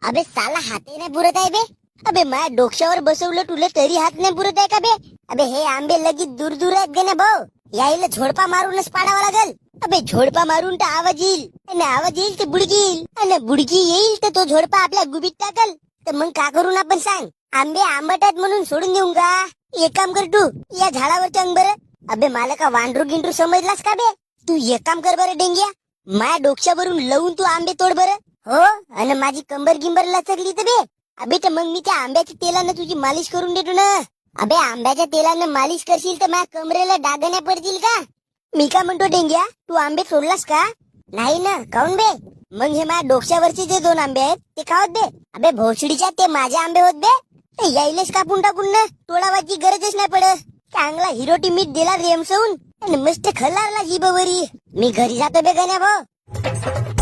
अबे साला हाते नाही पुरत आहे बे. अबे माझ्या डोक्यावर बसवलं तुला तरी हात नाही पुरत आहे का बे. अबे हे आंबे लगेच दूर दूर आहेत गे ना भाऊ. यायला झोडपा मारूनच पाडावा लागल. अबे झोडपा मारून तर आवाज येईल आणि आवाज येईल तर बुडकी येईल आणि बुडकी येईल तर तो झोडपा आपल्या गुबीत टाकल. तर मग का करून आपण सांग. आंबे आंबट आहेत म्हणून सोडून देऊ का. एक काम कर तू या झाडावर टांग बरं. अबे मला का वांडरू गिंडरू समजलास का बे. तू एक काम कर बरं डेंग्या. माझ्या डोक्यावरून लवून तू आंबे तोड बरं. हो आणि माझी कंबर गिंबर लचकली तर बे. अबे तर मग मी त्या आंब्याच्या तेलानं तुझी मालिश करून देतो ना. अबे आंब्याच्या तेलानं मालिश करशील तर माझ्या कमरेला डागण्या पडतील का. मी का म्हणतो डेंग्या तू आंबे सोडलास का. नाही ना काऊन बे. मग हे माझ्या डोक्यावरचे जे 2 आंबे आहेत ते खावत बे. अबे भोसडीच्या ते माझे आंबे होत बे. ते यायलेच कापून टाकून ना तोडावाची गरजच नाही पडत. चांगला हिरोटी मीठ दिला रेमसवून आणि मस्त खल्लारला जीबवरी. मी घरी जातो बे गण्या भाऊ.